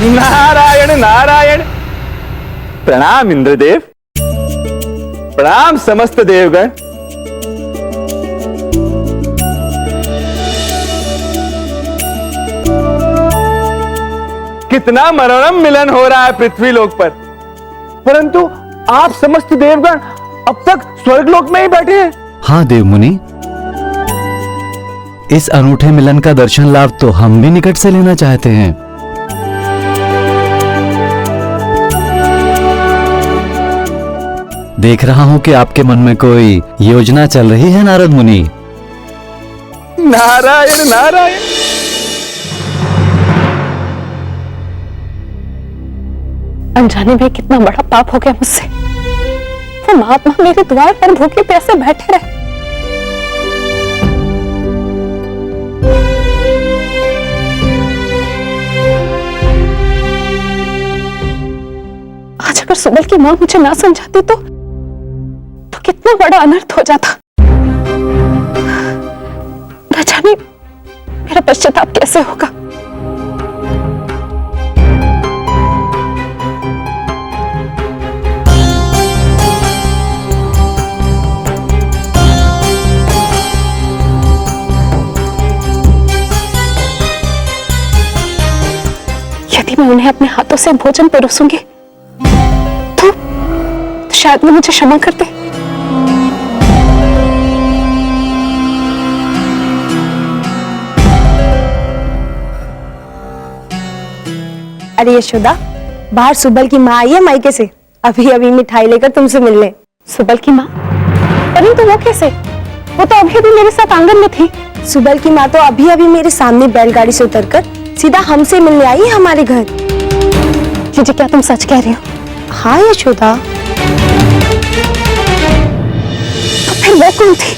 नारायण नारायण। प्रणाम इंद्रदेव, प्रणाम समस्त देवगण। कितना मनोरम मिलन हो रहा है पृथ्वी लोक पर, परंतु आप समस्त देवगण अब तक स्वर्गलोक में ही बैठे हैं। हाँ देव मुनि, इस अनूठे मिलन का दर्शन लाभ तो हम भी निकट से लेना चाहते हैं। देख रहा हूं कि आपके मन में कोई योजना चल रही है नारद मुनि। नारायण नारायण। अनजाने में कितना बड़ा पाप हो गया मुझसे। वो महात्मा मेरे द्वार पर भूखे प्यासे बैठे रहे। आज अगर सुबल की मां मुझे ना समझाती तो कितना बड़ा अनर्थ हो जाता। न जाने मेरा पश्चाताप कैसे होगा। यदि मैं उन्हें अपने हाथों से भोजन परोसूंगी तो शायद वो मुझे क्षमा कर दे। अरे यशोदा, बाहर सुबल की माँ आई है मायके से, अभी अभी मिठाई लेकर तुमसे मिलने। सुबल की माँ? परंतु वो कैसे? वो तो अभी अभी मेरे साथ आंगन में थी। सुबल की माँ तो अभी अभी मेरे सामने बैलगाड़ी से उतरकर सीधा हमसे मिलने आई है हमारे घर। जीजी, क्या तुम सच कह रही हो? हाँ यशोदा। तो फिर वो कौन थी?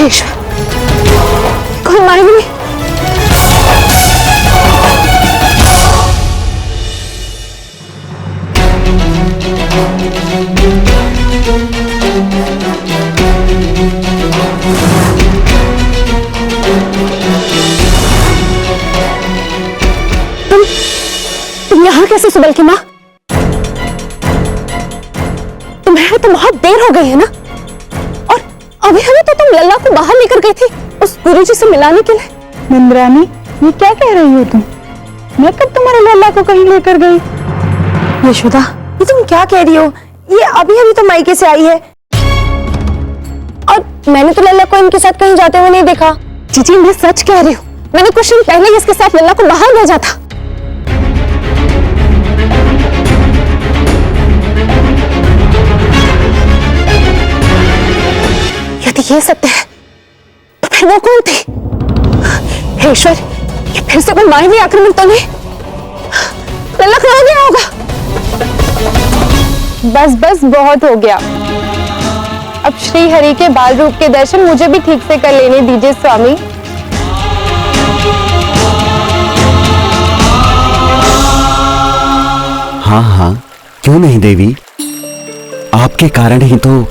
ईश्वर, कौन मायने में? तुम यहाँ कैसे सुबल की माँ? तुम्हें तो बहुत देर हो गई है ना, और अभी अभी तो तुम लल्ला को बाहर लेकर गई थी उस गुरुजी से मिलाने के लिए। नंदरानी, ये क्या कह रही हो तुम? मैं कब तुम्हारे लल्ला को कहीं लेकर गई? यशोदा, ये तुम क्या कह रही हो? ये अभी अभी तो मायके से आई है और मैंने तो लल्ला को इनके साथ कहीं जाते हुए नहीं देखा। जीजी, मैं सच कह रही हूँ। मैंने कुछ दिन पहले ही इसके साथ लल्ला को बाहर भेजा था। यदि ये सत्य है तो फिर वो कौन थी? हे ईश्वर, ये फिर से कोई मानवीय आक्रमण तो नहीं? लल्ला कहाँ गया होगा? बस बस बहुत हो गया। अब श्री हरि के बाल रूप के दर्शन मुझे भी ठीक से कर लेने दीजिए स्वामी। हाँ हाँ, क्यों नहीं देवी, आपके कारण ही तो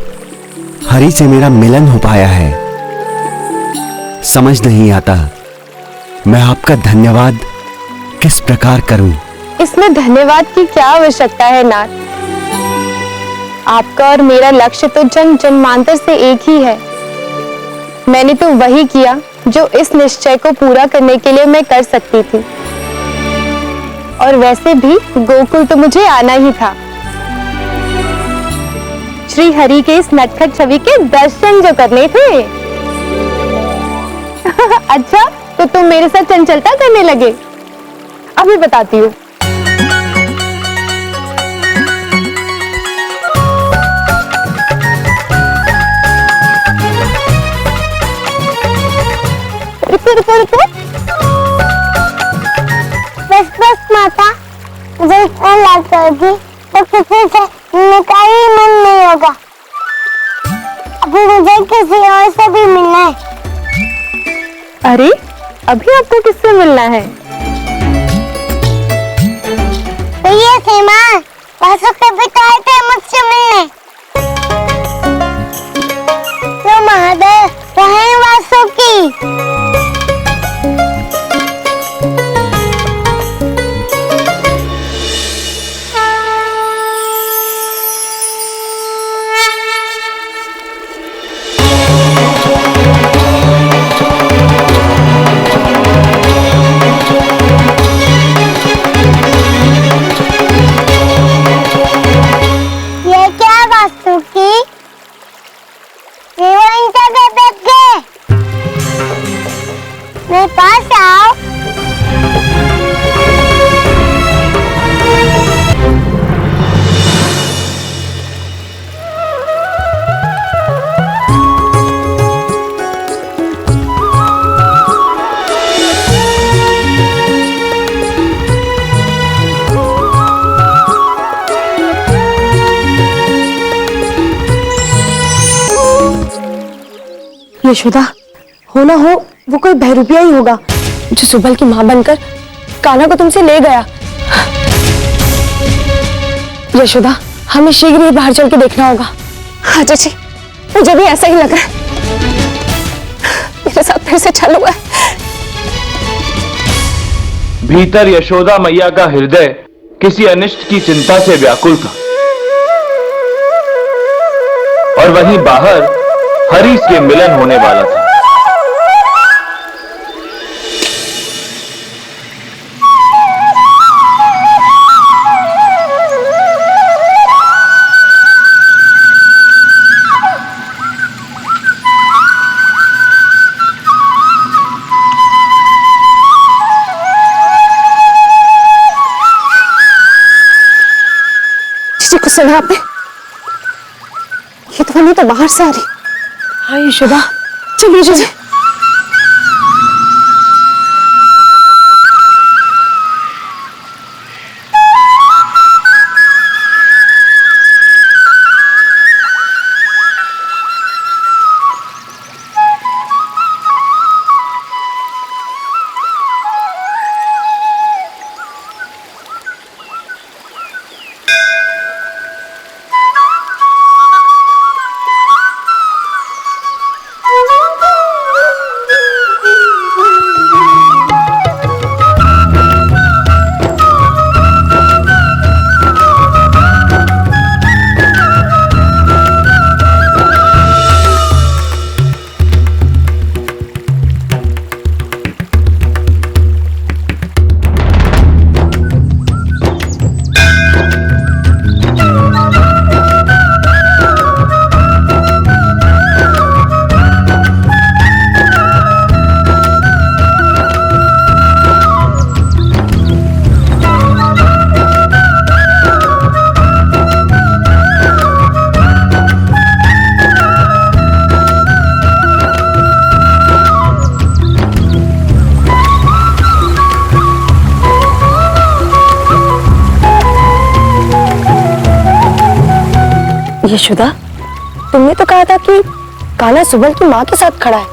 हरि से मेरा मिलन हो पाया है। समझ नहीं आता मैं आपका धन्यवाद किस प्रकार करूं। इसमें धन्यवाद की क्या आवश्यकता है नाथ। आपका और मेरा लक्ष्य तो जन्म जन्मांतर से एक ही है। मैंने तो वही किया जो इस निश्चय को पूरा करने के लिए मैं कर सकती थी। और वैसे भी गोकुल तो मुझे आना ही था, श्री हरि के इस नटखट छवि के दर्शन जो करने थे। अच्छा, तो तुम मेरे साथ चंचलता करने लगे? अभी बताती हूँ। रुको। बस माता, मुझे इतना लाड करोगी तो किसी से मिलने का ही मन नहीं होगा। अभी मुझे किसी और से भी मिलना है। अरे, अभी आपको किससे मिलना है? तो ये सीमा, वासुकी भी तो आए थे मुझसे मिलने। तो महादेव, वह है वासुकी। मेरे पास आओ। यशोदा, हो ना हो वो कोई बहरूपिया ही होगा जो सुबल की मां बनकर कान्हा को तुमसे ले गया। यशोदा, हमें शीघ्र ही बाहर चल के देखना होगा। हाँ चाची, मुझे भी ऐसा ही लग रहा है। मेरे साथ फिर से छल हुआ है। भीतर यशोदा मैया का हृदय किसी अनिष्ट की चिंता से व्याकुल था और वहीं बाहर हरि से मिलन होने वाला था। जी को सुना आपने? ये ध्वनि तो बाहर से आ रही। हाँ यशोदा, चलिए जी। यशोदा, तुमने तो कहा था कि कान्हा सुबल की मां के साथ खड़ा है,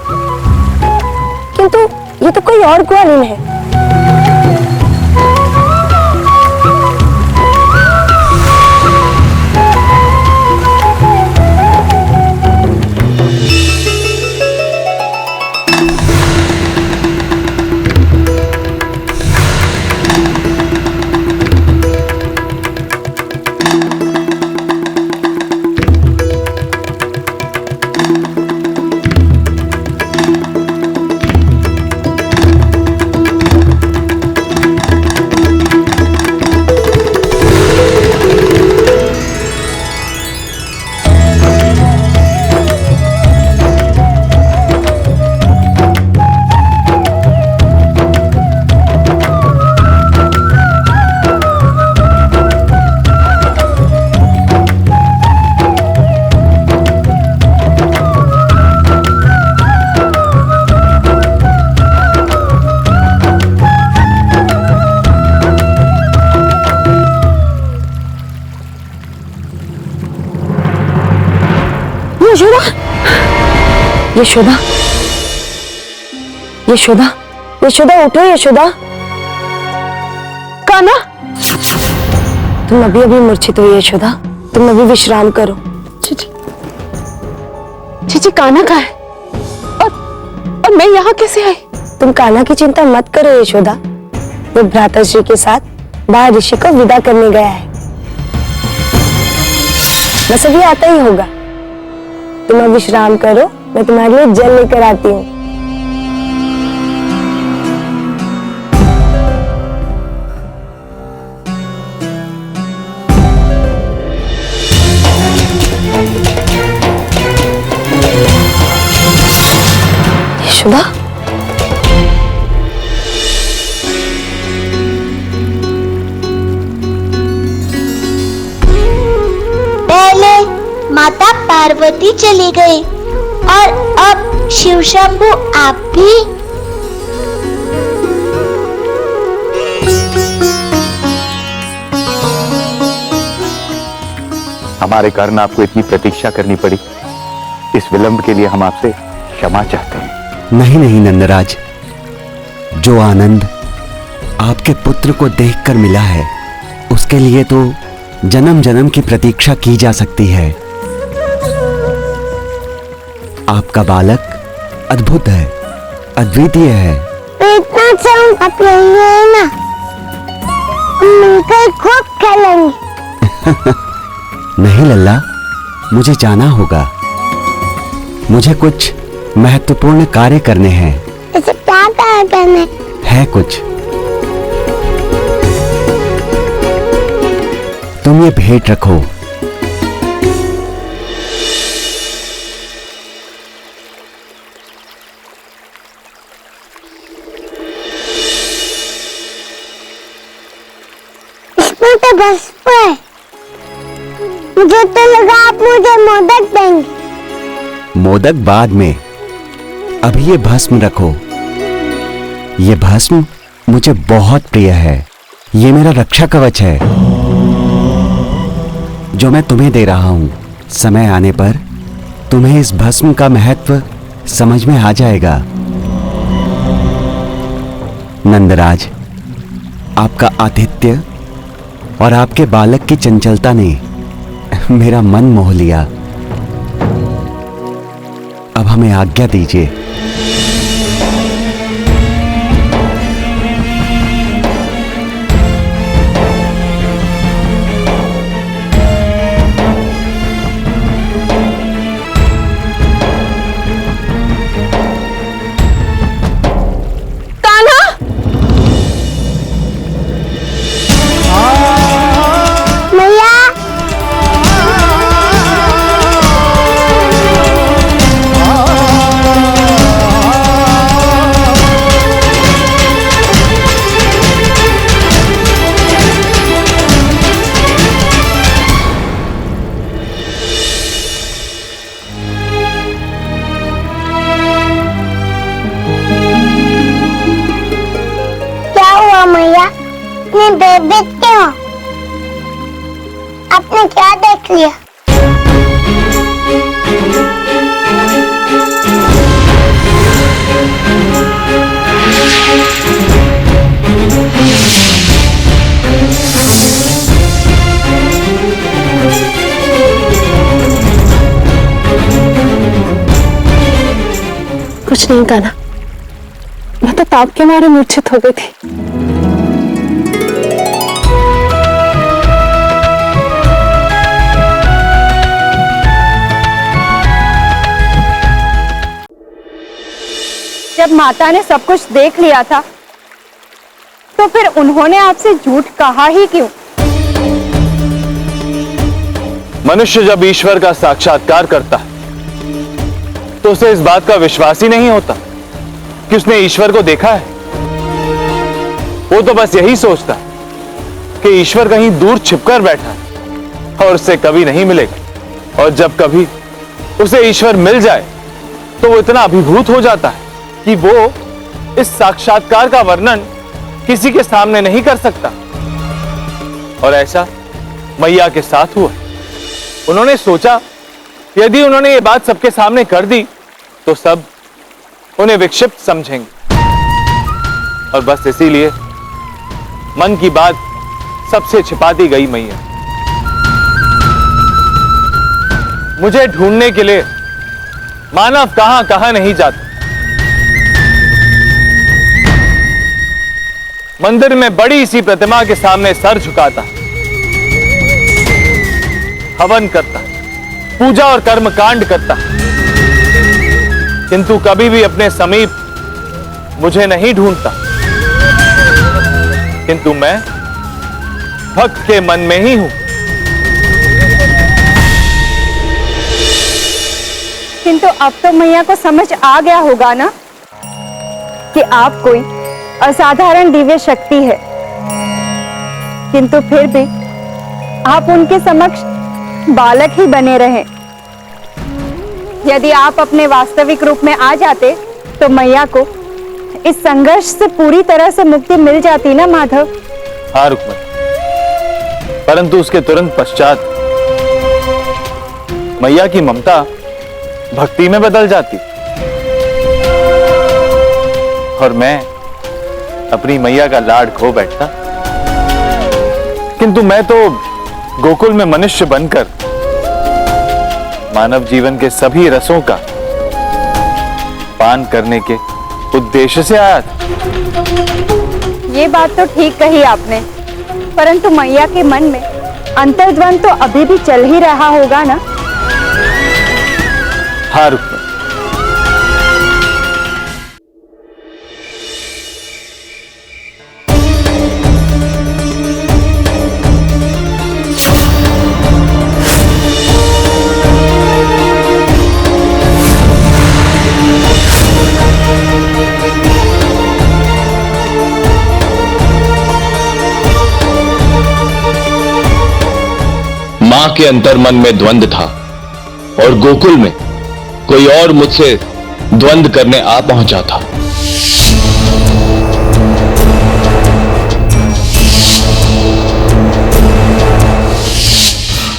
किंतु ये तो कोई और ग्वालिन है। यशोदा, यशोदा, यशोदा उठो यशोदा। कान्हा, तुम अभी अभी मूर्छित हुई यशोदा, तुम अभी विश्राम करो। जी कान्हा कहाँ है? और मैं यहाँ कैसे आई? तुम कान्हा की चिंता मत करो यशोदा, वो भ्राताश्री के साथ बाहर ऋषि को विदा करने गया है, बस अभी आता ही होगा। तुम अब विश्राम करो, मैं तुम्हारे लिए जल लेकर आती हूँ। यशोदा, माता पार्वती चली गई और अब शिव शंभू आप भी। हमारे कारण आपको इतनी प्रतीक्षा करनी पड़ी। इस विलंब के लिए हम आपसे क्षमा चाहते हैं। नहीं नहीं नंदराज, जो आनंद आपके पुत्र को देखकर मिला है उसके लिए तो जन्म जन्म की प्रतीक्षा की जा सकती है। आपका बालक अद्भुत है, अद्वितीय है। इतना चाहूं आप यही है ना, हम मिलकर खूब खेलेंगे। नहीं लल्ला, मुझे जाना होगा। मुझे कुछ महत्वपूर्ण कार्य करने हैं। इसे क्या कार्य करने है कुछ। तुम ये भेंट रखो। इसमें तो बस है। मुझे तो लगा आप मुझे मोदक देंगे। मोदक बाद में, अभी ये भस्म रखो। ये भस्म मुझे बहुत प्रिय है। ये मेरा रक्षा कवच है जो मैं तुम्हें दे रहा हूं। समय आने पर तुम्हें इस भस्म का महत्व समझ में आ जाएगा। नंदराज, आपका आतिथ्य और आपके बालक की चंचलता ने मेरा मन मोह लिया। अब हमें आज्ञा दीजिए। बेबीत क्यों? आपने क्या देख लिया? कुछ नहीं कान्हा, मैं तो ताप के मारे मूर्छित हो गई थी। जब माता ने सब कुछ देख लिया था तो फिर उन्होंने आपसे झूठ कहा ही क्यों? मनुष्य जब ईश्वर का साक्षात्कार करता है तो उसे इस बात का विश्वास ही नहीं होता कि उसने ईश्वर को देखा है। वो तो बस यही सोचता कि ईश्वर कहीं दूर छिपकर बैठा है और उससे कभी नहीं मिलेगा। और जब कभी उसे ईश्वर मिल जाए तो वो इतना अभिभूत हो जाता है कि वो इस साक्षात्कार का वर्णन किसी के सामने नहीं कर सकता। और ऐसा मैया के साथ हुआ। उन्होंने सोचा यदि उन्होंने ये बात सबके सामने कर दी तो सब उन्हें विक्षिप्त समझेंगे। और बस इसीलिए मन की बात सबसे छिपाती गई मैया। मुझे ढूंढने के लिए मानव कहां कहां नहीं जाता। मंदिर में बड़ी सी प्रतिमा के सामने सर झुकाता, हवन करता, पूजा और कर्म कांड करता, किंतु कभी भी अपने समीप मुझे नहीं ढूंढता। किंतु मैं भक्त के मन में ही हूं। किंतु अब तो मैया को समझ आ गया होगा ना कि आप कोई असाधारण दिव्य शक्ति है, किंतु फिर भी आप उनके समक्ष बालक ही बने रहे। यदि आप अपने वास्तविक रूप में आ जाते तो मैया को इस संघर्ष से पूरी तरह से मुक्ति मिल जाती ना माधव। हाँ रुक्मणी, परंतु उसके तुरंत पश्चात मैया की ममता भक्ति में बदल जाती और मैं अपनी मैया का लाड खो बैठता। किंतु मैं तो गोकुल में मनुष्य बनकर मानव जीवन के सभी रसों का पान करने के उद्देश्य से आया था। ये बात तो ठीक कही आपने, परंतु मैया के मन में अंतर्द्वंद तो अभी भी चल ही रहा होगा ना। हाँ रुक्मणी, मां के अंतर्मन में द्वंद था और गोकुल में कोई और मुझसे द्वंद करने आ पहुंचा था।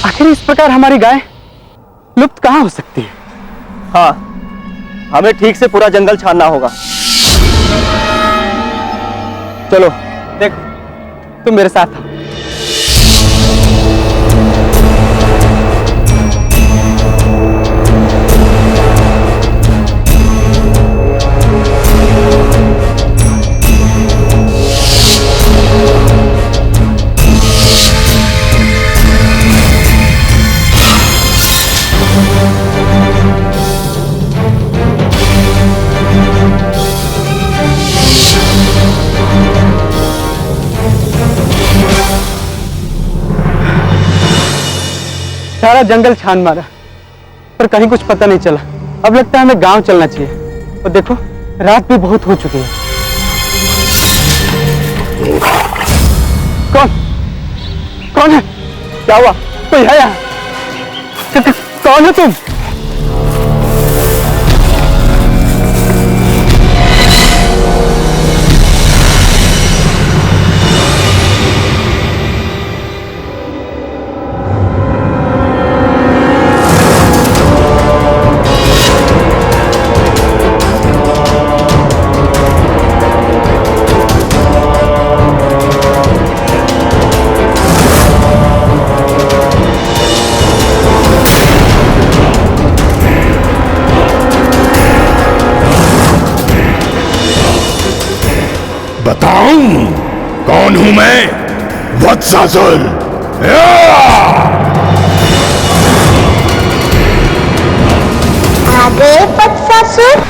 आखिर इस प्रकार हमारी गाय लुप्त कहां हो सकती है? हाँ, हमें ठीक से पूरा जंगल छानना होगा। चलो देख, तुम मेरे साथ आओ। सारा जंगल छान मारा पर कहीं कुछ पता नहीं चला। अब लगता है हमें गांव चलना चाहिए। और देखो, रात भी बहुत हो चुकी है। कौन कौन है? क्या हुआ? कोई है यहाँ? कौन है तुम? बताऊं कौन हूं मैं? वत्सासुर। आ गए वत्सासुर।